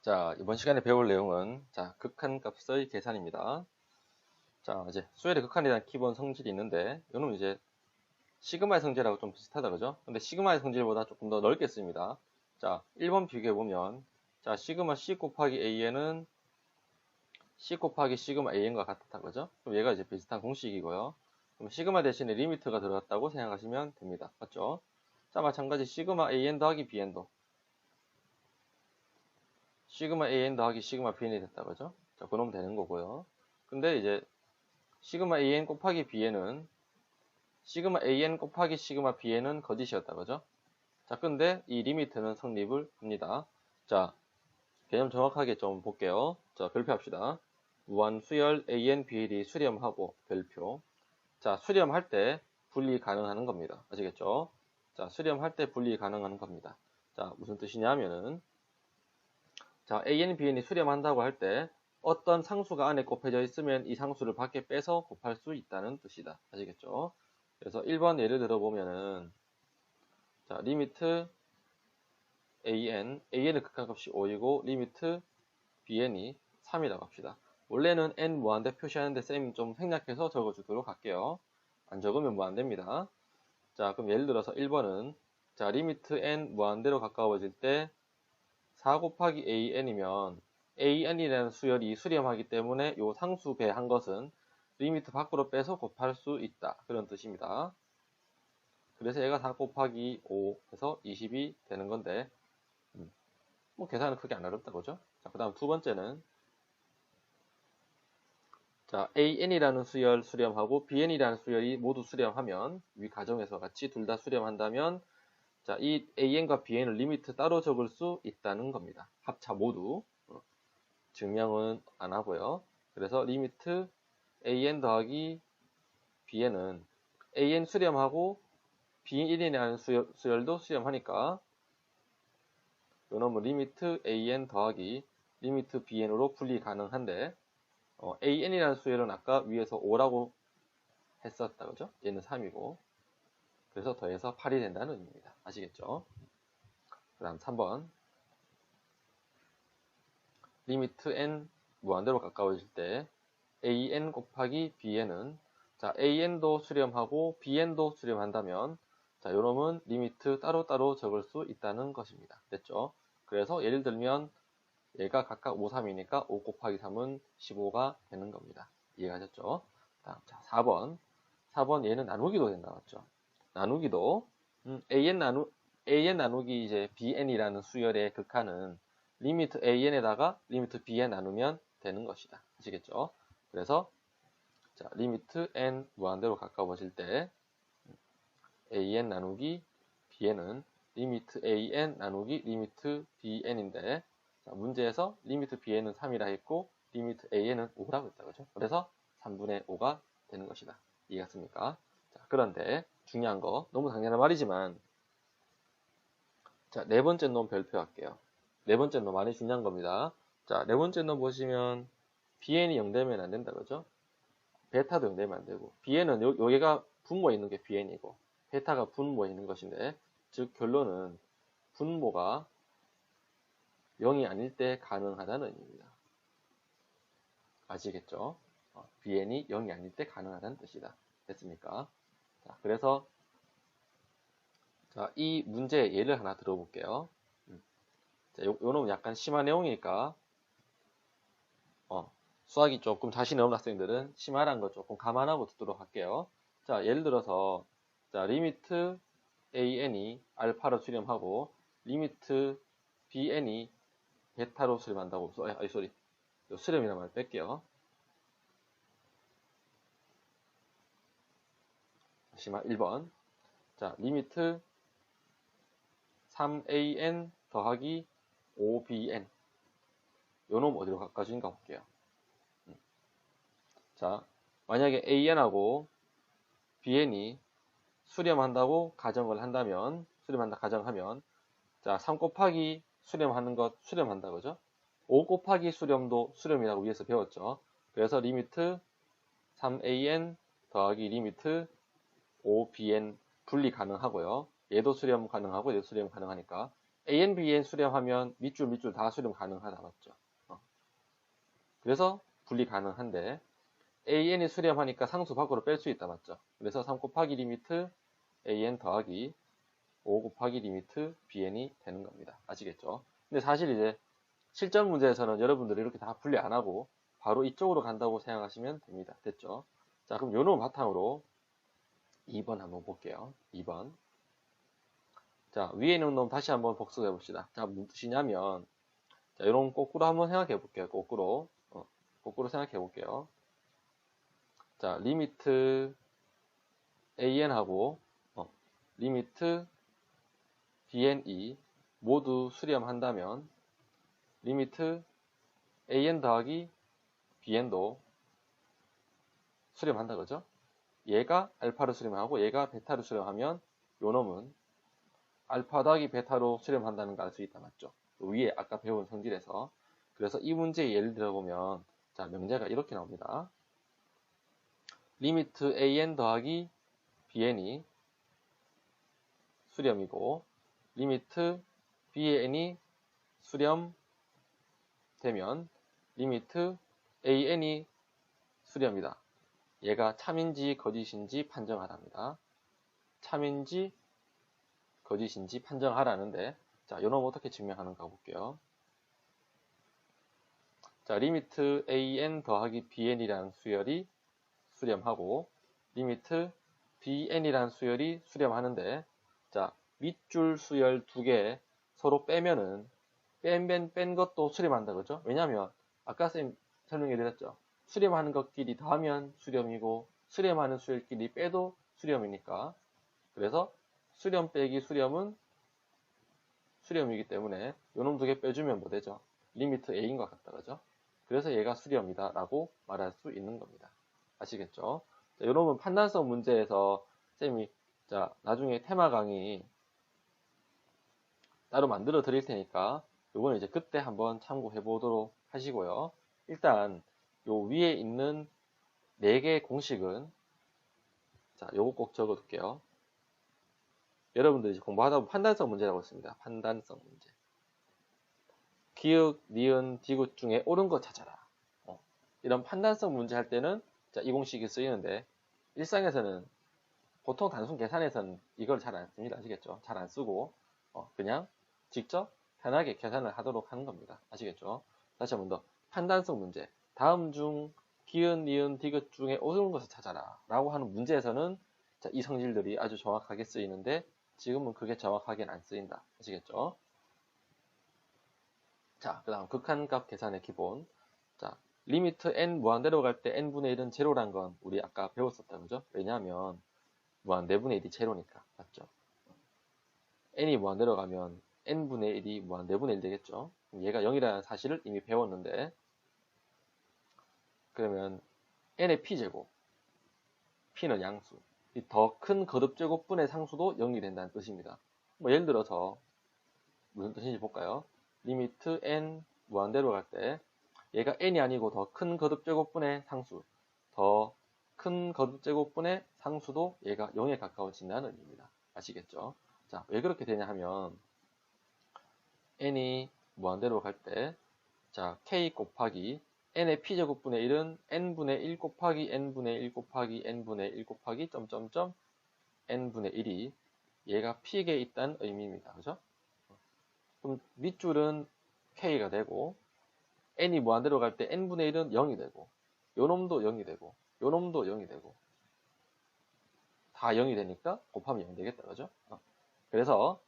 자, 이번 시간에 배울 내용은 극한값의 계산입니다. 자, 이제 수열의 극한에 대한 기본 성질이 있는데 이거는 이제 시그마의 성질하고 좀 비슷하다 그죠? 근데 시그마의 성질보다 조금 더 넓게 씁니다. 자, 1번 비교해 보면 자, 시그마 C 곱하기 AN은 C 곱하기 시그마 AN과 같다 그죠? 그럼 얘가 이제 비슷한 공식이고요. 그럼 시그마 대신에 리미트가 들어갔다고 생각하시면 됩니다. 맞죠? 자, 마찬가지 시그마 AN 더하기 BN도 시그마 AN 더하기 시그마 BN이 됐다 그죠? 자, 그러면 되는 거고요. 근데 이제 시그마 AN 곱하기 BN은 시그마 AN 곱하기 시그마 BN은 거짓이었다 그죠? 자, 근데 이 리미트는 성립을 합니다. 자, 개념 정확하게 좀 볼게요. 자, 별표합시다. 무한 수열 AN, BL이 수렴하고 별표. 자, 수렴할 때 분리 가능하는 겁니다. 아시겠죠? 자, 수렴할 때 분리 가능한 겁니다. 자, 무슨 뜻이냐면은 자, AN, BN이 수렴한다고 할 때 어떤 상수가 안에 곱해져 있으면 이 상수를 밖에 빼서 곱할 수 있다는 뜻이다. 아시겠죠? 그래서 1번 예를 들어보면은 자, 리미트 AN의 극한값이 5이고 리미트 BN이 3이라고 합시다. 원래는 N 무한대 표시하는데 쌤이 좀 생략해서 적어주도록 할게요. 안 적으면 무한대입니다. 자, 그럼 예를 들어서 1번은 자, 리미트 N 무한대로 가까워질 때 4 곱하기 AN이면 AN이라는 수열이 수렴하기 때문에 이 상수 배한 것은 리미트 밖으로 빼서 곱할 수 있다. 그런 뜻입니다. 그래서 얘가 4 곱하기 5 해서 20이 되는 건데 뭐 계산은 크게 안 어렵다 그죠? 자, 그 다음 두 번째는 자, AN이라는 수열 수렴하고 BN이라는 수열이 모두 수렴하면 위 가정에서 같이 둘 다 수렴한다면 자, 이 AN과 BN을 리미트 따로 적을 수 있다는 겁니다. 합차 모두. 증명은 안 하고요. 그래서 리미트 AN 더하기 BN은 AN 수렴하고 BN이라는 수열도 수렴하니까 요놈은 리미트 AN 더하기 리미트 BN으로 분리 가능한데 AN이라는 수열은 아까 위에서 5라고 했었다 그죠? 얘는 3이고 그래서 더해서 8이 된다는 의미입니다. 아시겠죠? 그 다음 3번 리미트 n 무한대로 가까워질 때 an 곱하기 bn은 자 an도 수렴하고 bn도 수렴한다면 자 요놈은 리미트 따로따로 적을 수 있다는 것입니다. 됐죠? 그래서 예를 들면 얘가 각각 5, 3이니까 5 곱하기 3은 15가 되는 겁니다. 이해가셨죠? 다음 자 4번 얘는 나누기도 된다 맞죠? 나누기도 an 나누기 이제 bn이라는 수열의 극한은 리미트 an에다가 리미트 bn 나누면 되는 것이다. 아시겠죠? 그래서 자, 리미트 n 무한대로 가까워질 때 an 나누기 bn은 리미트 an 나누기 리미트 bn인데 자, 문제에서 리미트 bn은 3이라 했고 리미트 an은 5라고 했다 그죠? 그래서 3분의 5가 되는 것이다. 이해갔습니까? 자, 그런데 중요한 거 너무 당연한 말이지만 자, 네 번째 놈 별표할게요. 네 번째 놈 많이 중요한 겁니다. 자, 네 번째 놈 보시면 bn이 0 되면 안 된다 그죠? 베타도 0 되면 안 되고 bn은 여기가 분모에 있는 게 bn이고 베타가 분모에 있는 것인데 즉 결론은 분모가 0이 아닐 때 가능하다는 의미입니다. 아시겠죠? bn이 0이 아닐 때 가능하다는 뜻이다. 됐습니까? 자, 그래서 자, 이 문제 예를 하나 들어볼게요. 자, 요놈은 약간 심한 내용이니까 수학이 조금 자신이 없는 학생들은 심하란 거 조금 감안하고 듣도록 할게요. 자, 예를 들어서 자, 리미트 an이 알파로 수렴하고 리미트 bn이 베타로 수렴한다고 수렴이라는 말 뺄게요. 심한 1번 자, 리미트 3an 더하기 5bn 요놈 어디로 가까워진가 볼게요. 자, 만약에 an하고 bn이 수렴한다고 가정을 한다면 수렴한다 가정하면 자, 3 곱하기 수렴하는 것 수렴한다 그죠? 5 곱하기 수렴도 수렴이라고 위에서 배웠죠. 그래서 리미트 3an 더하기 리미트 5bn 분리 가능하고요. 얘도 수렴 가능하고 얘도 수렴 가능하니까 AN, BN 수렴하면 밑줄 다 수렴 가능하다, 맞죠? 그래서 분리 가능한데, AN이 수렴하니까 상수 밖으로 뺄 수 있다, 맞죠? 그래서 3 곱하기 리미트 AN 더하기 5 곱하기 리미트 BN이 되는 겁니다. 아시겠죠? 근데 사실 이제 실전 문제에서는 여러분들이 이렇게 다 분리 안 하고 바로 이쪽으로 간다고 생각하시면 됩니다. 됐죠? 자, 그럼 요 놈 바탕으로 2번 한번 볼게요. 2번. 자, 위에 있는 놈 다시 한번 복습해 봅시다. 자, 무슨 뜻이냐면, 자, 이런 거꾸로 한번 생각해 볼게요. 거꾸로. 거꾸로 생각해 볼게요. 자, 리미트 AN하고, 리미트 BNE 모두 수렴한다면, 리미트 AN 더하기 BN도 수렴한다, 그죠? 얘가 알파로 수렴하고 얘가 베타로 수렴하면 요 놈은 알파 더하기 베타로 수렴한다는 걸 알 수 있다, 맞죠? 위에 아까 배운 성질에서. 그래서 이 문제의 예를 들어보면, 자, 명제가 이렇게 나옵니다. 리미트 AN 더하기 BN이 수렴이고, 리미트 BN이 수렴되면, 리미트 AN이 수렴이다. 얘가 참인지 거짓인지 판정하랍니다. 참인지 거짓인지 판정하라는데, 자, 요놈 어떻게 증명하는가 볼게요. 자, 리미트 AN 더하기 BN이라는 수열이 수렴하고, 리미트 BN이라는 수열이 수렴하는데, 자, 밑줄 수열 두 개 서로 빼면은, 뺀 것도 수렴한다, 그죠? 왜냐면, 아까 쌤 설명해 드렸죠. 수렴하는 것끼리 더하면 수렴이고, 수렴하는 수열끼리 빼도 수렴이니까. 그래서, 수렴 빼기 수렴은 수렴이기 때문에 요놈 두 개 빼주면 뭐 되죠? 리미트 A인 것 같다, 그죠? 그래서 얘가 수렴이다 라고 말할 수 있는 겁니다. 아시겠죠? 자, 요놈은 판단성 문제에서 쌤이 자 나중에 테마 강의 따로 만들어 드릴 테니까 요거는 이제 그때 한번 참고해 보도록 하시고요. 일단 요 위에 있는 4개의 공식은 자 요거 꼭 적어 둘게요. 여러분들이 이제 공부하다 보면 판단성 문제라고 있습니다. 판단성 문제. 기역, 니은, 디귿 중에 옳은 거 찾아라. 이런 판단성 문제 할 때는 자, 이 공식이 쓰이는데 일상에서는 보통 단순 계산에서는 이걸 잘 안 씁니다. 아시겠죠? 잘 안 쓰고 그냥 직접 편하게 계산을 하도록 하는 겁니다. 아시겠죠? 다시 한 번 더. 판단성 문제. 다음 중 기은, 니은, 디귿 중에 옳은 것을 찾아라. 라고 하는 문제에서는 자, 이 성질들이 아주 정확하게 쓰이는데 지금은 그게 정확하게는 안 쓰인다. 아시겠죠? 자, 그 다음 극한값 계산의 기본. 자, 리미트 n 무한대로 갈 때 n분의 1은 제로란 건 우리 아까 배웠었다, 그죠? 왜냐하면 무한 4분의 1이 제로니까, 맞죠? n이 무한대로 가면 n분의 1이 무한 4분의 1 되겠죠? 얘가 0이라는 사실을 이미 배웠는데 그러면 n의 p제곱, p는 양수, 더 큰 거듭제곱분의 상수도 0이 된다는 뜻입니다. 뭐 예를 들어서 무슨 뜻인지 볼까요? 리미트 n 무한대로 갈 때 얘가 n이 아니고 더 큰 거듭제곱분의 상수, 더 큰 거듭제곱분의 상수도 얘가 0에 가까워진다는 의미입니다. 아시겠죠? 자, 왜 그렇게 되냐 하면 n이 무한대로 갈 때 자, k 곱하기 n의 p제곱분의 1은 n분의 1 곱하기 n분의 1 곱하기 n분의 1 곱하기 점점점 n분의 1이 얘가 p에 있다는 의미입니다. 그죠? 그럼 밑줄은 k가 되고 n이 무한대로 갈 때 n분의 1은 0이 되고 요놈도 0이 되고 요놈도 0이 되고 다 0이 되니까 곱하면 0 되겠다. 그죠? 그래서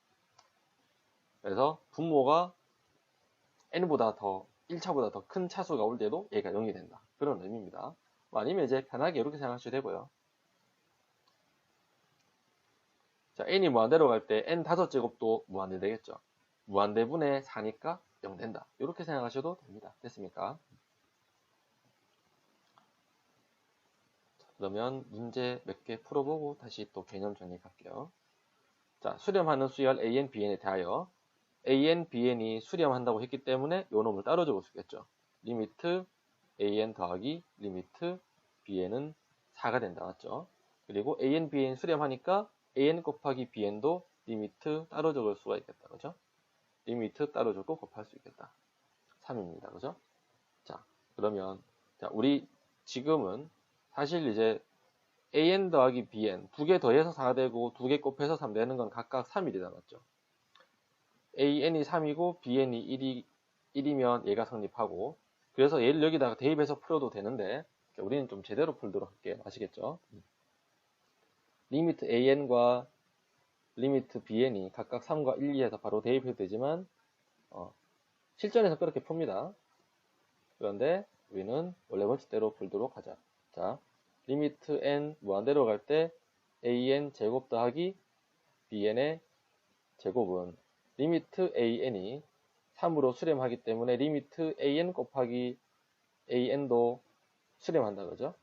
분모가 n보다 더 1차보다 더 큰 차수가 올 때도 얘가 0이 된다. 그런 의미입니다. 아니면 이제 편하게 이렇게 생각하셔도 되고요. 자, n이 무한대로 갈 때 n 5제곱도 무한대 되겠죠. 무한대분의 4니까 0 된다. 이렇게 생각하셔도 됩니다. 됐습니까? 그러면 문제 몇 개 풀어보고 다시 또 개념 정리할게요. 자, 수렴하는 수열 AN, BN에 대하여 AN, BN이 수렴한다고 했기 때문에 요 놈을 따로 적을 수 있겠죠. 리미트 AN 더하기 리미트 BN은 4가 된다. 맞죠? 그리고 AN, BN 수렴하니까 AN 곱하기 BN도 리미트 따로 적을 수가 있겠다. 그죠? 리미트 따로 적고 곱할 수 있겠다. 3입니다. 그죠? 자, 그러면 자, 우리 지금은 사실 이제 an 더하기 bn 두 개 더해서 4되고 두 개 곱해서 3 되는 건 각각 3일이다. 맞죠? an이 3이고 bn이 1이면 얘가 성립하고 그래서 얘를 여기다가 대입해서 풀어도 되는데 우리는 좀 제대로 풀도록 할게요. 아시겠죠? 리미트 an과 리미트 bn이 각각 3과 1, 2에서 바로 대입해도 되지만 실전에서 그렇게 풉니다. 그런데 우리는 원래 원칙대로 풀도록 하자. 자, 리미트 n 무한대로 갈 때 an 제곱 더하기 bn의 제곱은 리미트 an이 3으로 수렴하기 때문에 리미트 an 곱하기 an도 수렴한다. 그죠?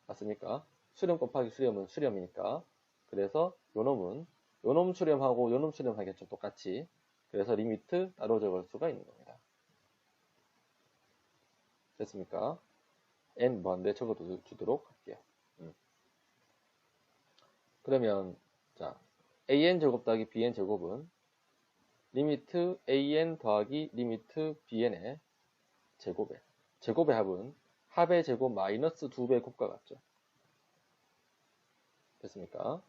맞습니까? 수렴 곱하기 수렴은 수렴이니까. 그래서 요놈은 요놈 수렴하고 요놈 수렴하겠죠. 똑같이. 그래서 리미트 따로 적을 수가 있는 겁니다. 됐습니까? n 무한대 적어주도록 할게요. 그러면 자 an 제곱 더하기 bn 제곱은 리미트 an 더하기 리미트 bn의 제곱의 합은 합의 제곱 마이너스 2배의 곱과 같죠. 됐습니까?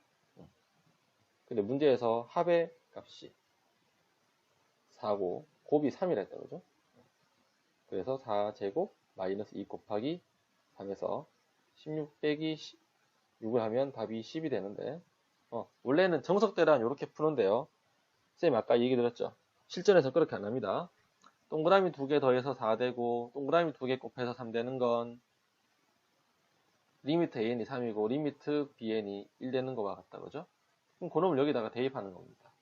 근데 문제에서 합의 값이 4고 곱이 3이라 했다. 그죠? 그래서 4제곱 마이너스 2 곱하기 3에서 16 빼기 6을 하면 답이 10이 되는데 원래는 정석대로는 이렇게 푸는데요. 쌤 아까 얘기 드렸죠. 실전에서 그렇게 안 합니다. 동그라미 2개 더해서 4 되고 동그라미 2개 곱해서 3 되는 건 리미트 an이 3이고 리미트 bn이 1 되는 거와 같다. 그죠? 그럼 그놈을 여기다가 대입하는 겁니다.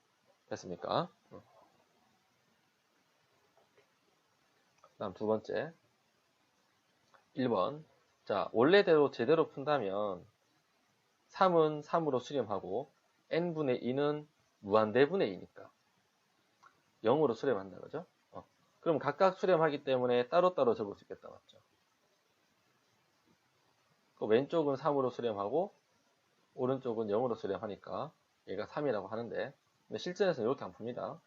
됐습니까? 다음 두 번째 1번 자 원래대로 제대로 푼다면 3은 3으로 수렴하고 n분의 2는 무한대분의 2니까 0으로 수렴한다. 그죠? 그럼 각각 수렴하기 때문에 따로따로 적을 수 있겠다. 맞죠? 그 왼쪽은 3으로 수렴하고 오른쪽은 0으로 수렴하니까 얘가 3이라고 하는데 근데 실전에서는 이렇게 안 풉니다.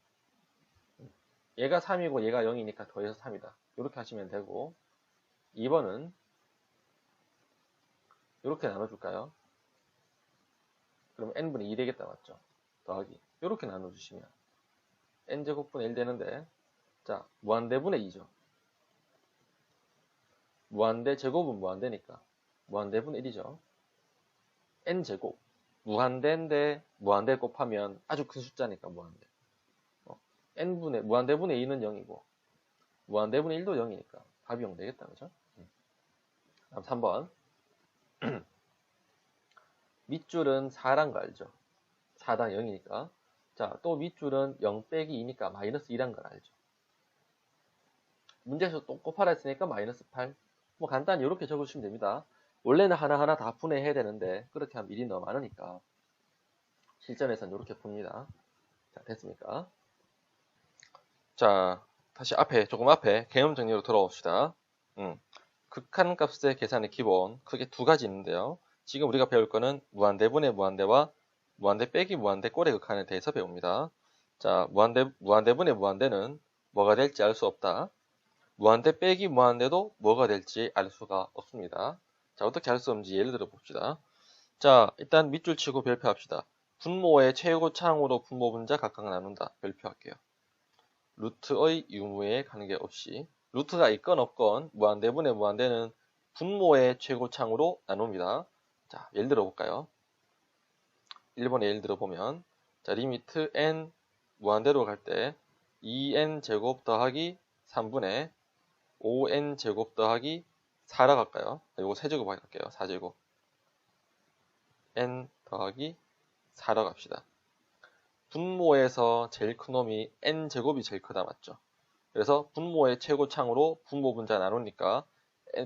얘가 3이고 얘가 0이니까 더해서 3이다. 이렇게 하시면 되고 2번은 이렇게 나눠줄까요? 그럼 n분의 2 되겠다. 맞죠? 더하기 이렇게 나눠주시면 n제곱분의 1 되는데 자 무한대분의 2죠. 무한대 제곱은 무한대니까 무한대분의 1이죠. n제곱 무한대인데 무한대 곱하면 아주 큰 숫자니까 무한대 n분의 무한대분의 2는 0이고 무한대분의 1도 0이니까 답이 0 되겠다. 그죠? 다음 3번 밑줄은 4란 거 알죠? 4당 0이니까 자 또 밑줄은 0 빼기 2니까 마이너스 2란 걸 알죠? 문제에서 또 곱하라 했으니까 마이너스 8 뭐 간단히 이렇게 적으시면 됩니다. 원래는 하나하나 다 분해해야 되는데 그렇게 하면 일이 너무 많으니까 실전에서는 이렇게 풉니다. 자 됐습니까? 자 다시 조금 앞에 개념 정리로 돌아옵시다. 극한값의 계산의 기본 크게 두 가지 있는데요. 지금 우리가 배울 거는 무한대분의 무한대와 무한대 빼기 무한대 꼴의 극한에 대해서 배웁니다. 자 무한대분의 무한대는 뭐가 될지 알 수 없다. 무한대 빼기 무한대도 뭐가 될지 알 수가 없습니다. 자 어떻게 알 수 없는지 예를 들어 봅시다. 자 일단 밑줄 치고 별표합시다. 분모의 최고차항으로 분모 분자 각각 나눈다. 별표할게요. 루트의 유무에 관계없이 루트가 있건 없건 무한대분의 무한대는 분모의 최고차항으로 나눕니다. 자 예를 들어 볼까요? 1번에 예를 들어 보면 자 리미트 n 무한대로 갈 때 2n 제곱 더하기 3분의 5n 제곱 더하기 4라 갈까요? 이거 세제곱 할게요. 4제곱 n 더하기 4라 갑시다. 분모에서 제일 큰 놈이 n제곱이 제일 크다. 맞죠? 그래서 분모의 최고차항으로 분모 분자 나누니까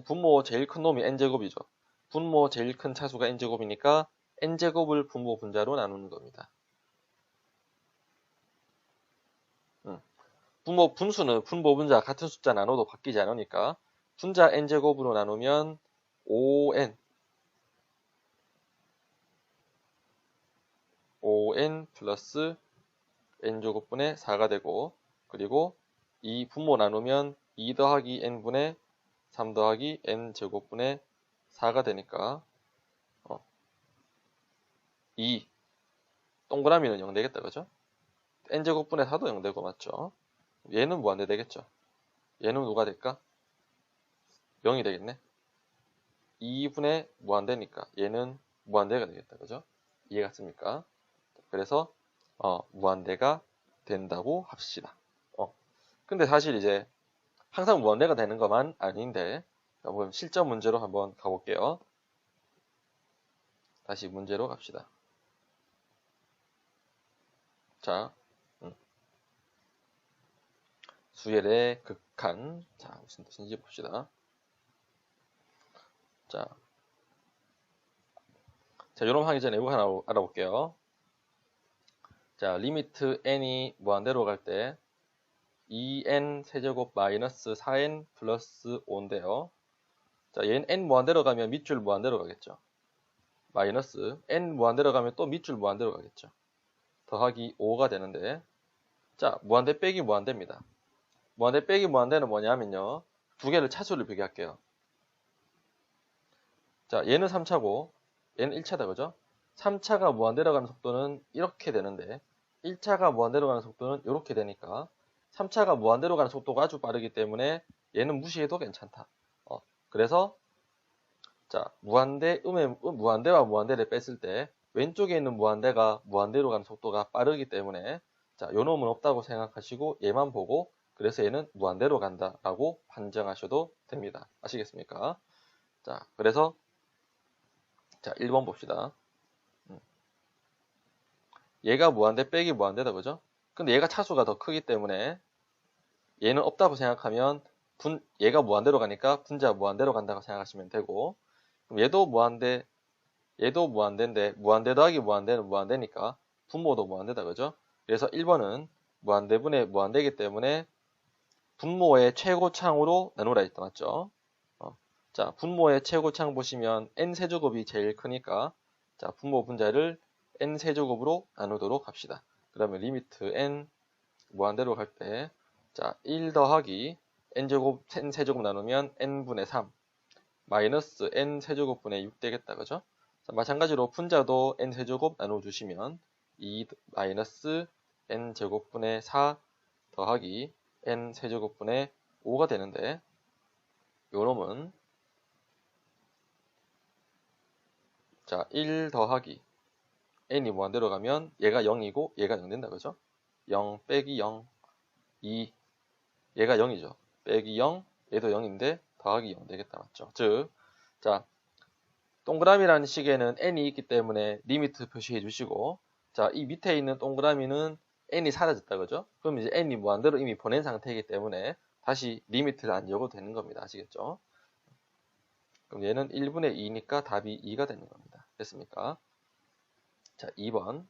분모 제일 큰 놈이 n제곱이죠. 분모 제일 큰 차수가 n제곱이니까 n제곱을 분모 분자로 나누는 겁니다. 분수는 분모 분자 같은 숫자 나눠도 바뀌지 않으니까 분자 n제곱으로 나누면 5n 플러스 n제곱분의 4가 되고 그리고 이 분모 나누면 2 더하기 n분의 3 더하기 n제곱분의 4가 되니까 2 동그라미는 0 되겠다. 그죠? n제곱분의 4도 0 되고 맞죠? 얘는 무한대 되겠죠? 얘는 누가 될까? 0이 되겠네. 2분의 무한대니까 얘는 무한대가 되겠다. 그죠? 이해갔습니까? 그래서 무한대가 된다고 합시다. 근데 사실 이제 항상 무한대가 되는 것만 아닌데 한번 실전 문제로 한번 가볼게요. 다시 문제로 갑시다. 자, 수열의 극한. 자, 무슨 뜻인지 봅시다. 자, 요런 하기 전에 이거 하나 알아볼게요. 자, 리미트 n이 무한대로 갈 때 2n 세제곱 마이너스 4n 플러스 5인데요. 자, 얘는 n 무한대로 가면 밑줄 무한대로 가겠죠. 마이너스 n 무한대로 가면 또 밑줄 무한대로 가겠죠. 더하기 5가 되는데, 자, 무한대 빼기 무한대입니다. 무한대 빼기 무한대는 뭐냐면요, 두 개를 차수를 비교할게요. 자, 얘는 3차고 얘는 1차다. 그죠? 3차가 무한대로 가는 속도는 이렇게 되는데 1차가 무한대로 가는 속도는 이렇게 되니까 3차가 무한대로 가는 속도가 아주 빠르기 때문에 얘는 무시해도 괜찮다. 그래서 자, 무한대와 무한대를 뺐을 때 왼쪽에 있는 무한대가 무한대로 가는 속도가 빠르기 때문에 자, 요 놈은 없다고 생각하시고 얘만 보고 그래서 얘는 무한대로 간다라고 판정하셔도 됩니다. 아시겠습니까? 자, 그래서 자, 1번 봅시다. 얘가 무한대 빼기 무한대다. 그죠? 근데 얘가 차수가 더 크기 때문에 얘는 없다고 생각하면 얘가 무한대로 가니까 분자 무한대로 간다고 생각하시면 되고, 그럼 얘도 무한대인데 무한대 더하기 무한대는 무한대니까 분모도 무한대다. 그죠? 그래서 1번은 무한대분의 무한대이기 때문에 분모의 최고창으로 나누라 했다. 맞죠? 자, 분모의 최고창 보시면 n세제곱이 제일 크니까 자, 분모 분자를 n세제곱으로 나누도록 합시다. 그러면 리미트 n 무한대로 갈 때 자, 1 더하기 n세제곱 나누면 n분의 3 마이너스 n세제곱분의 6 되겠다. 그죠? 자, 마찬가지로 분자도 n세제곱 나눠주시면 2 마이너스 n제곱분의 4 더하기 n세제곱분의 5가 되는데 요놈은 자, 1 더하기 n이 무한대로 가면 얘가 0이고 얘가 0 된다. 그죠? 0 빼기 0 2 얘가 0이죠. 빼기 0 얘도 0인데 더하기 0 되겠다. 맞죠? 즉, 자, 동그라미라는 식에는 n이 있기 때문에 리미트 표시해 주시고 자, 이 밑에 있는 동그라미는 n이 사라졌다. 그죠? 그럼 이제 n이 무한대로 이미 보낸 상태이기 때문에 다시 리미트를 안 적어도 되는 겁니다. 아시겠죠? 그럼 얘는 1분의 2니까 답이 2가 되는 겁니다. 됐습니까? 자, 2번.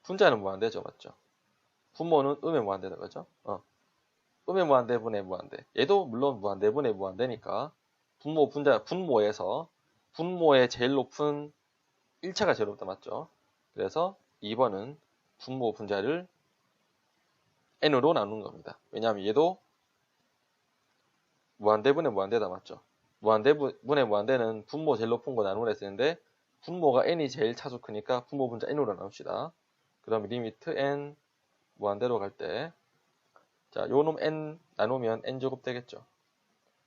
분자는 무한대죠. 맞죠? 분모는 음의 무한대다. 그죠? 음의 무한대분의 무한대. 얘도 물론 무한대분의 무한대니까 분모에서 분모의 제일 높은 1차가 제일 높다. 맞죠? 그래서 2번은 분모 분자를 n으로 나누는 겁니다. 왜냐하면 얘도 무한대분의 무한대다. 맞죠? 무한대분의 무한대는 분모 제일 높은 거 나누라 했었는데 분모가 n이 제일 차수 크니까 분모 분자 n으로 나눕시다. 그럼 리미트 n 무한대로 갈 때 자, 요놈 n 나누면 n제곱 되겠죠.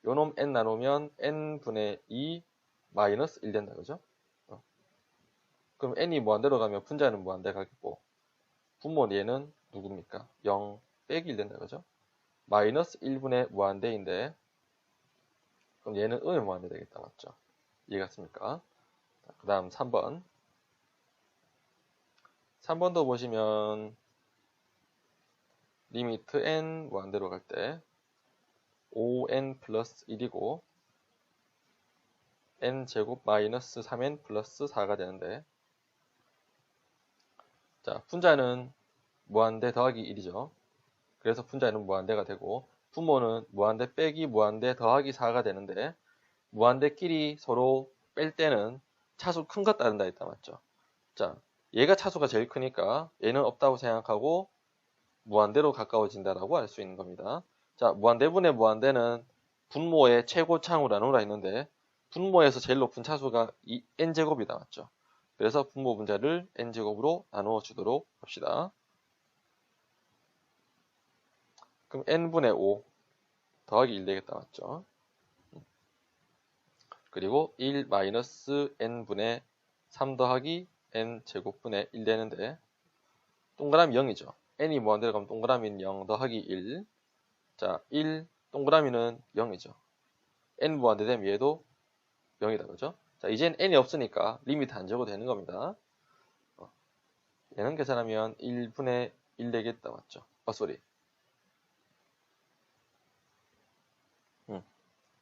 요놈 n 나누면 n분의 2 마이너스 1 된다. 그죠? 그럼 n이 무한대로 가면 분자는 무한대 가겠고 분모 얘는 누굽니까? 0 빼기 1 된다. 그죠? 마이너스 1분의 무한대인데 그럼 얘는 음의 무한대 되겠다. 맞죠? 이해갔습니까? 그 다음 3번. 3번도 보시면 리미트 n 무한대로 갈 때 5n 플러스 1이고 n제곱 마이너스 3n 플러스 4가 되는데 자, 분자는 무한대 더하기 1이죠. 그래서 분자는 무한대가 되고 분모는 무한대 빼기 무한대 더하기 4가 되는데 무한대끼리 서로 뺄 때는 차수 큰 것 따른다 했다. 맞죠? 자, 얘가 차수가 제일 크니까 얘는 없다고 생각하고 무한대로 가까워진다라고 할 수 있는 겁니다. 자, 무한대분의 무한대는 분모의 최고차항으로 나누라 했는데 분모에서 제일 높은 차수가 n제곱이다, 맞죠? 그래서 분모 분자를 n제곱으로 나누어 주도록 합시다. 그럼 n분의 5 더하기 1 되겠다, 맞죠? 그리고 1 마이너스 n분의 3 더하기 n제곱분의 1 되는데 동그라미 0이죠. n이 무한대로 가면 동그라미는 0 더하기 1. 자, 1 동그라미는 0이죠. n 무한대 되면 얘도 0이다, 그죠? 자, 이젠 n이 없으니까 리미트 안 적어도 되는 겁니다. 얘는 계산하면 1분의 1 되겠다, 맞죠? 쏘리.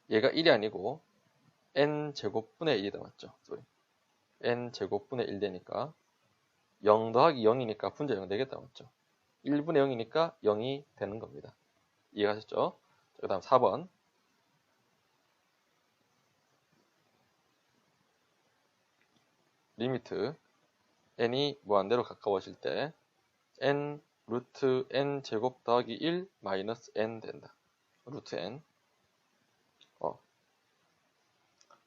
얘가 1이 아니고 n제곱분의 1이다, 맞죠? 쏘리. n제곱분의 1 되니까 0 더하기 0이니까 분자 0 되겠다, 맞죠? 1분의 0이니까 0이 되는 겁니다. 이해가셨죠? 그 다음 4번. 리미트 n이 무한대로 가까워질 때 n 루트 n 제곱 더하기 1 마이너스 n 된다. 루트 n.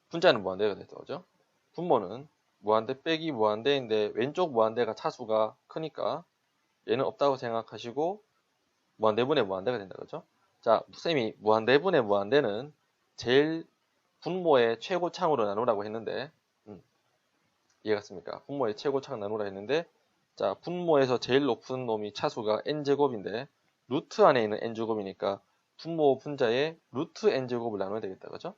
분자는 무한대가 됐죠, 그죠? 분모는 무한대 빼기 무한대인데 왼쪽 무한대가 차수가 크니까 얘는 없다고 생각하시고 무한대분의 무한대가 된다, 그죠? 자, 쌤이 무한대분의 무한대는 제일 분모의 최고차항으로 나누라고 했는데 이해갔습니까? 분모의 최고차항 나누라 했는데 자, 분모에서 제일 높은 놈이 차수가 n제곱인데 루트 안에 있는 n제곱이니까 분모 분자의 루트 n제곱을 나눠야 되겠다, 그죠?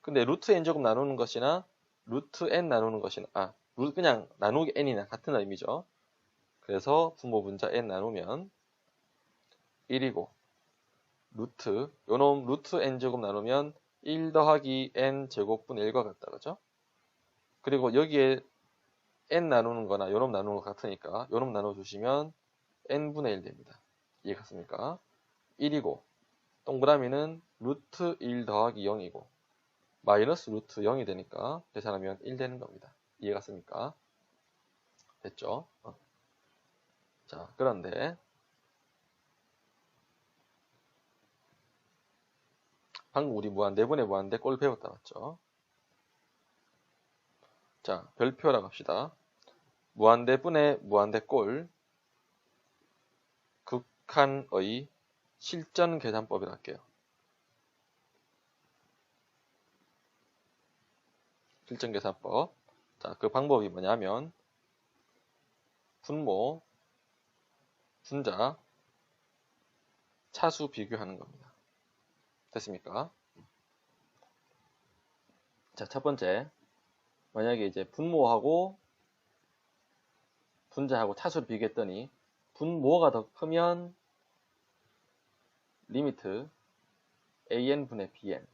근데 루트 n제곱 나누는 것이나 루트 n 나누는 것이나 그냥 나누기 n이나 같은 의미죠. 그래서 분모 분자 n 나누면 1이고 루트 요놈 루트 n제곱 나누면 1 더하기 n제곱분의 1과 같다, 그죠? 그리고 여기에 n 나누는 거나 요놈 나누는 거 같으니까 요놈 나눠주시면 n분의 1 됩니다. 이해 갔습니까? 1이고 동그라미는 루트 1 더하기 0이고 마이너스 루트 0이 되니까 계산하면 1 되는 겁니다. 이해 갔습니까? 됐죠? 자, 그런데 방금 우리 무한대분의 무한대 꼴 배웠다, 맞죠? 자, 별표라고 합시다. 무한대분의 무한대 꼴 극한의 실전 계산법이라 할게요. 실전 계산법. 자, 그 방법이 뭐냐면 분모, 분자, 차수 비교하는 겁니다. 됐습니까? 자, 첫 번째. 만약에 이제 분모하고 분자하고 차수를 비교했더니 분모가 더 크면 리미트 an분의 bn.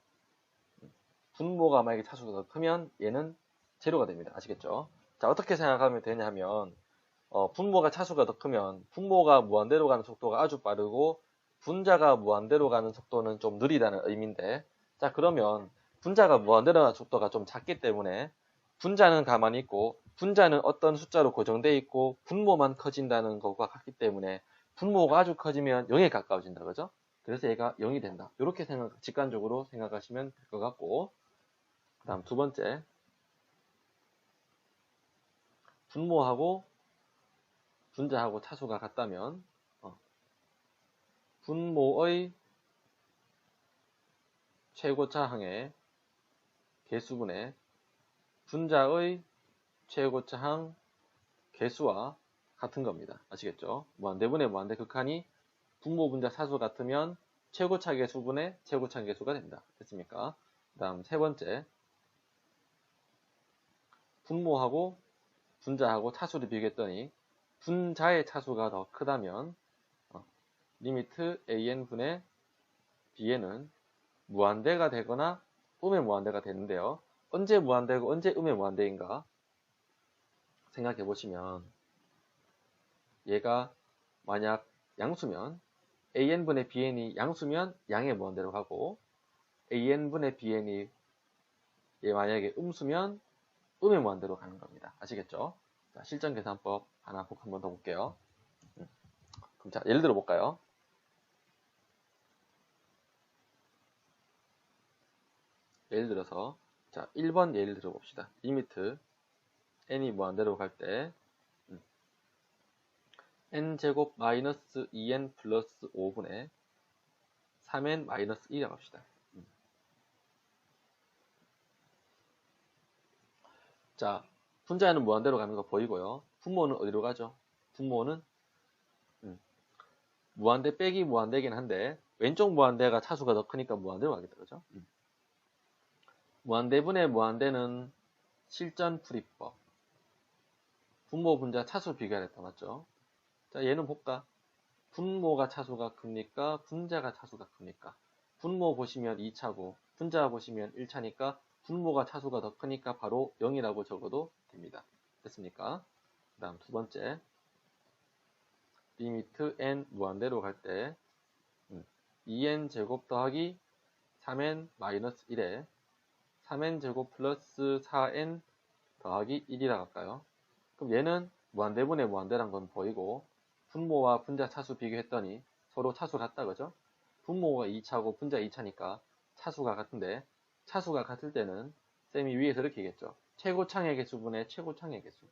분모가 만약에 차수가 더 크면 얘는 제로가 됩니다. 아시겠죠? 자, 어떻게 생각하면 되냐면 분모가 차수가 더 크면 분모가 무한대로 가는 속도가 아주 빠르고 분자가 무한대로 가는 속도는 좀 느리다는 의미인데, 자, 그러면 분자가 무한대로 가는 속도가 좀 작기 때문에 분자는 가만히 있고 분자는 어떤 숫자로 고정되어 있고 분모만 커진다는 것과 같기 때문에 분모가 아주 커지면 0에 가까워진다, 그죠? 그래서 얘가 0이 된다. 이렇게 직관적으로 생각하시면 될 것 같고, 그 다음 두 번째, 분모하고 분자하고 차수가 같다면 분모의 최고차항의 개수분의 분자의 최고차항 개수와 같은 겁니다. 아시겠죠? 무한대분의 무한대 극한이 분모 분자 차수 같으면 최고차 개수분의 최고차 개수가 된다. 됐습니까? 그 다음 세 번째, 분모하고 분자하고 차수를 비교했더니 분자의 차수가 더 크다면 리미트 an분의 bn은 무한대가 되거나 음의 무한대가 되는데요. 언제 무한대고 언제 음의 무한대인가 생각해 보시면 얘가 만약 양수면 an분의 bn이 양수면 양의 무한대로 가고 an분의 bn이 얘 만약에 음수면 음의 무한대로 가는 겁니다. 아시겠죠? 자, 실전 계산법 하나 꼭 한번 더 볼게요. 그럼 자, 예를 들어 볼까요? 예를 들어서 자, 1번 예를 들어 봅시다. 리미트 n이 무한대로 갈 때 n제곱 마이너스 2n 플러스 5분의 3n 마이너스 1이라고 합시다. 자, 분자는 무한대로 가는 거 보이고요. 분모는 어디로 가죠? 분모는 무한대 빼기 무한대긴 한데 왼쪽 무한대가 차수가 더 크니까 무한대로 가겠다. 그죠? 무한대분의 무한대는 실전풀이법. 분모 분자 차수 비교하랬다. 맞죠? 자, 얘는 볼까? 분모가 차수가 큽니까? 분자가 차수가 큽니까? 분모 보시면 2차고 분자 보시면 1차니까 분모가 차수가 더 크니까 바로 0이라고 적어도 됩니다. 됐습니까? 그 다음 두 번째 리미트 n 무한대로 갈 때 2n 제곱 더하기 3n 마이너스 1에 3n 제곱 플러스 4n 더하기 1이라 할까요? 그럼 얘는 무한대분의 무한대란 건 보이고 분모와 분자 차수 비교했더니 서로 차수 같다. 그죠? 분모가 2차고 분자 2차니까 차수가 같은데 차수가 같을 때는 쌤이 위에서 이렇게 얘기했죠. 최고창의 개수분의 최고창의 개수.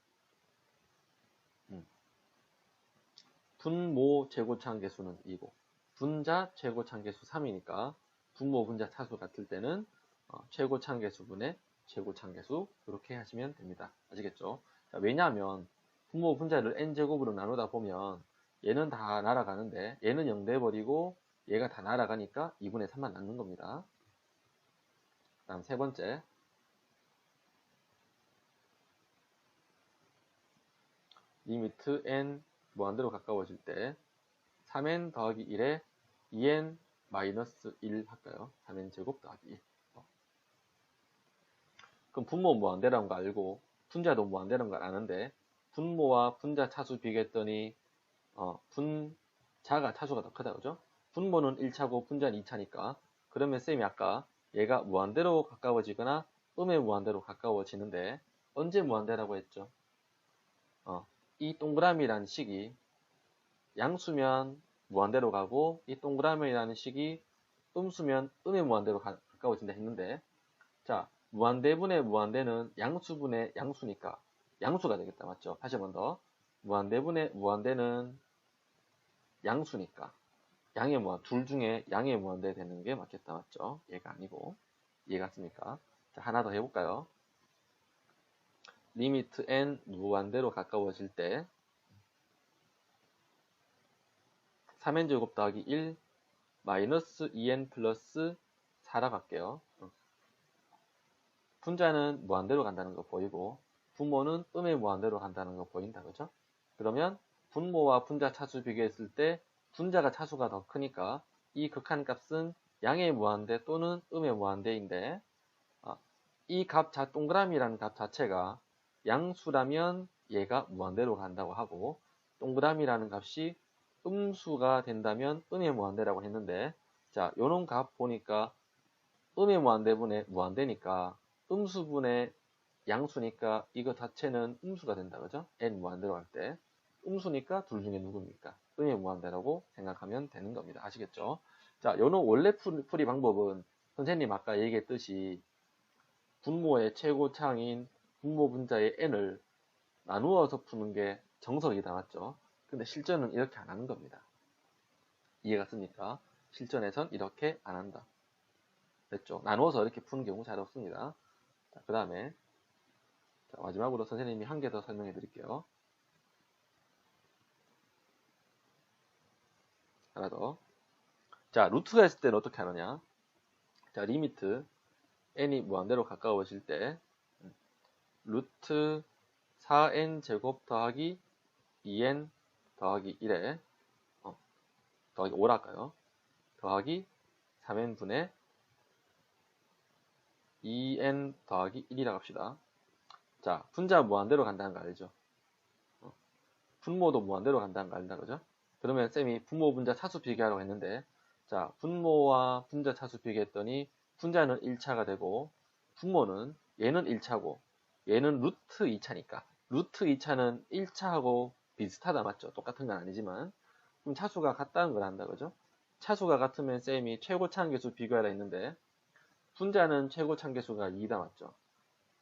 분모 최고창 개수는 2고 분자 최고창 개수 3이니까 분모 분자 차수 같을 때는 최고창 개수분의 최고창 개수 이렇게 하시면 됩니다. 아시겠죠? 자, 왜냐하면 분모 분자를 n제곱으로 나누다 보면 얘는 다 날아가는데 얘는 0 돼버리고 얘가 다 날아가니까 2분의 3만 남는 겁니다. 그 다음 세 번째 리미트 n 무한대로 가까워질 때 3n 더하기 1에 2n 마이너스 1 할까요? 3n 제곱 더하기 1. 그럼 분모 무한대라는 거 알고 분자도 무한대라는 걸 아는데 분모와 분자 차수 비교했더니 분자가 차수가 더 크다. 그죠? 분모는 1차고 분자는 2차니까 그러면 쌤이 아까 얘가 무한대로 가까워지거나 음의 무한대로 가까워지는데 언제 무한대라고 했죠? 이 동그라미라는 식이 양수면 무한대로 가고 이 동그라미라는 식이 음수면 음의 무한대로 가까워진다 했는데 자, 무한대분의 무한대는 양수분의 양수니까 양수가 되겠다. 맞죠? 다시 한 번 더. 무한대분의 무한대는 양수니까 양의 무한, 둘 중에 양의 무한대 되는 게 맞겠다. 맞죠? 얘가 아니고. 이해 갔습니까? 자, 하나 더 해볼까요? 리미트 n 무한대로 가까워질 때 3n 제곱 더하기 1 마이너스 2n 플러스 4라 갈게요. 분자는 무한대로 간다는 거 보이고 분모는 음의 무한대로 간다는 거 보인다. 그죠? 그러면 분모와 분자 차수 비교했을 때 분자가 차수가 더 크니까 이 극한값은 양의 무한대 또는 음의 무한대인데 이 값 동그라미라는 값 자체가 양수라면 얘가 무한대로 간다고 하고 동그라미라는 값이 음수가 된다면 음의 무한대라고 했는데 자, 요런 값 보니까 음의 무한대분의 무한대니까 음수분의 양수니까 이거 자체는 음수가 된다. 그죠? n 무한대로 할 때 음수니까 둘 중에 누굽니까? 음의 무한대라고 생각하면 되는 겁니다. 아시겠죠? 자, 요는 원래 풀이 방법은 선생님 아까 얘기했듯이 분모의 최고창인 분모 분자의 n을 나누어서 푸는 게 정석이다. 맞죠? 근데 실전은 이렇게 안 하는 겁니다. 이해 갔습니까? 실전에선 이렇게 안 한다. 됐죠? 나누어서 이렇게 푸는 경우 잘 없습니다. 그 다음에 마지막으로 선생님이 한 개 더 설명해 드릴게요. 하나 더. 자, 루트가 있을 때는 어떻게 하느냐? 자, 리미트 n이 무한대로 가까워질 때 루트 4n 제곱 더하기 2n 더하기 1에 더하기 5라 할까요? 더하기 3n분의 2n 더하기 1이라고 합시다. 자, 분자 무한대로 간다는 거 알죠? 분모도 무한대로 간다는 거 알다. 그죠? 그러면 쌤이 분모 분자 차수 비교하라고 했는데 자, 분모와 분자 차수 비교했더니 분자는 1차가 되고 분모는 얘는 1차고 얘는 루트 2차니까 루트 2차는 1차하고 비슷하다 맞죠? 똑같은 건 아니지만 그럼 차수가 같다는 걸 한다 그죠? 차수가 같으면 쌤이 최고 차항계수 비교하라 했는데 분자는 최고 차항계수가 2다 맞죠?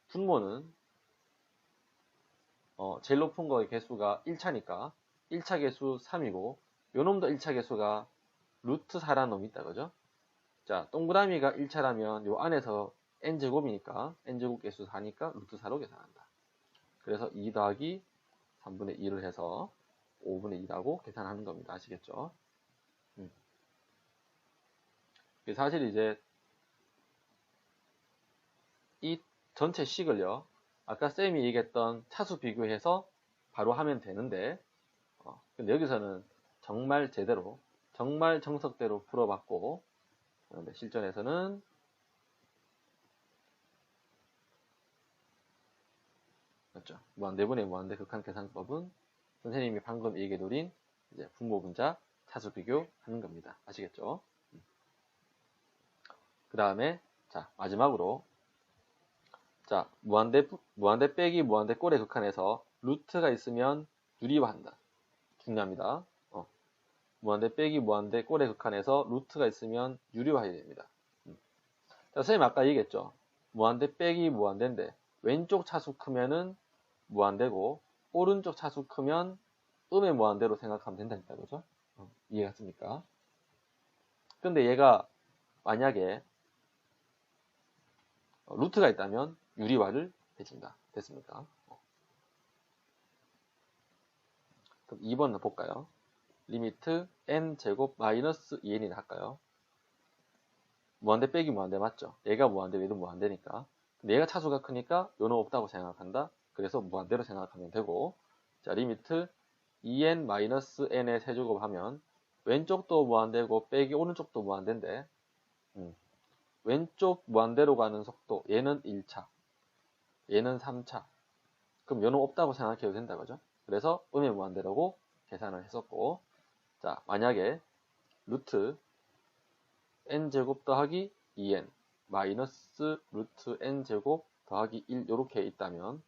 분모는 제일 높은 거의 개수가 1차니까 1차 개수 3이고 요놈도 1차 개수가 루트 4라는 놈이 있다 그죠? 자, 동그라미가 1차라면 요 안에서 n제곱이니까 n제곱 개수 4니까 루트 4로 계산한다. 그래서 2 더하기 3분의 2를 해서 5분의 2라고 계산하는 겁니다. 아시겠죠? 사실 이제 이 전체 식을요, 아까 쌤이 얘기했던 차수 비교해서 바로 하면 되는데, 근데 여기서는 정말 제대로, 정말 정석대로 풀어봤고, 그런데 실전에서는 맞죠? 무한대분의 무한대 극한 계산법은 선생님이 방금 얘기해드린 이제 분모분자 차수 비교하는 겁니다. 아시겠죠? 그 다음에 자 마지막으로 자 무한대 빼기 무한대 꼴의 극한에서 루트가 있으면 유리화한다. 중요합니다. 무한대 빼기 무한대 꼴의 극한에서 루트가 있으면 유리화해야 됩니다. 자, 선생님 아까 얘기했죠. 무한대 빼기 무한대인데 왼쪽 차수 크면은 무한대고 오른쪽 차수 크면 음의 무한대로 생각하면 된다니까 그죠? 이해갔습니까? 근데 얘가 만약에 루트가 있다면 유리화를 해준다. 됐습니까? 그럼 2번 볼까요? 리미트 n제곱 마이너스 2n이라 할까요? 무한대 빼기 무한대 맞죠? 얘가 무한대, 얘도 무한대니까. 근데 얘가 차수가 크니까 요놈 없다고 생각한다. 그래서 무한대로 생각하면 되고, 자, 리미트 2n-n의 세제곱 하면 왼쪽도 무한대고 빼기 오른쪽도 무한대인데 왼쪽 무한대로 가는 속도 얘는 1차, 얘는 3차. 그럼 요놈 없다고 생각해도 된다 그죠? 그래서 음의 무한대라고 계산을 했었고, 자, 만약에 루트 n제곱 더하기 2n 마이너스 루트 n제곱 더하기 1 요렇게 있다면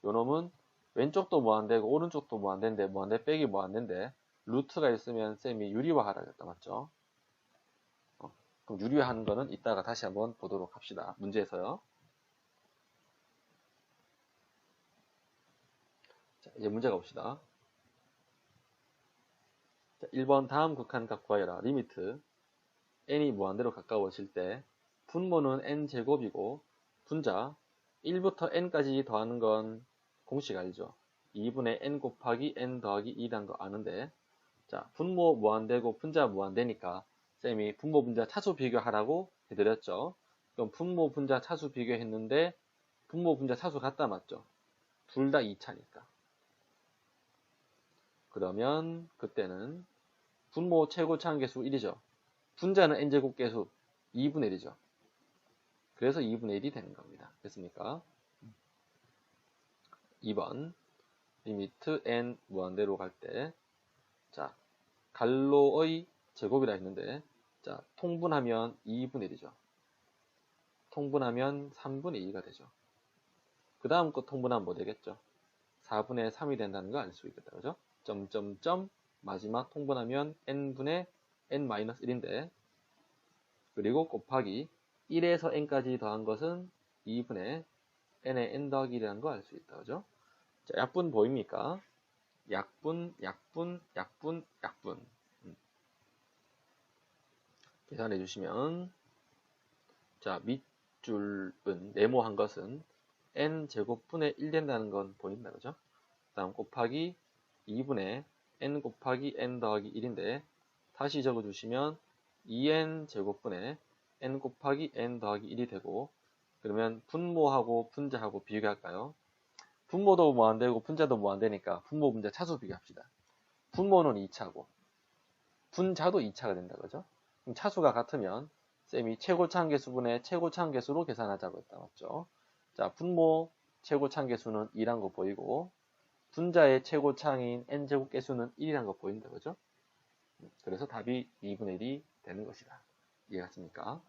요놈은 왼쪽도 무한대고 오른쪽도 무한대인데 무한대 빼기 무한대인데 루트가 있으면 쌤이 유리화하라 그랬다 맞죠? 그럼 유리화하는 거는 이따가 다시 한번 보도록 합시다. 문제에서요. 자, 이제 문제 가봅시다. 자, 1번 다음 극한값 구하여라. 리미트 n이 무한대로 가까워질 때 분모는 n제곱이고 분자 1부터 n까지 더하는 건 공식 알죠? 2분의 n 곱하기 n 더하기 2라는 거 아는데 자 분모 무한대고 분자 무한대니까 쌤이 분모 분자 차수 비교하라고 해드렸죠? 그럼 분모 분자 차수 비교했는데 분모 분자 차수 같다 맞죠? 둘 다 2차니까 그러면 그때는 분모 최고 차항계수 1이죠. 분자는 n제곱 계수 2분의 1이죠. 그래서 2분의 1이 되는 겁니다. 됐습니까? 2번 리미트 n 무한대로 갈 때 자 갈로의 제곱이라 했는데 자 통분하면 2분의 1이죠. 통분하면 3분의 2가 되죠. 그 다음 거 통분하면 뭐 되겠죠? 4분의 3이 된다는 거 알 수 있겠다. 그죠? 점점점 마지막 통분하면 n분의 n-1인데 그리고 곱하기 1에서 n까지 더한 것은 2분의 n의 n 더하기 1이라는 거 알 수 있다. 그죠? 자, 약분 보입니까? 약분, 약분, 약분, 약분. 계산해 주시면 자, 밑줄은 네모한 것은 n제곱분의 1 된다는 건 보인다. 그죠? 그 다음 곱하기 2분의 n 곱하기 n 더하기 1인데 다시 적어주시면 2n 제곱분의 n 곱하기 n 더하기 1이 되고 그러면 분모하고 분자하고 비교할까요? 분모도 무한대고 분자도 무한대니까 분모 분자 차수 비교합시다. 분모는 2차고 분자도 2차가 된다. 그죠? 그럼 차수가 같으면 쌤이 최고차항계수분의 최고차항계수로 계산하자고 했다. 맞죠? 자, 분모 최고차항계수는 2란 거 보이고 분자의 최고차항인 n제곱계수는 1이란 거 보인다. 그죠? 그래서 답이 2분의 1이 되는 것이다. 이해갔습니까?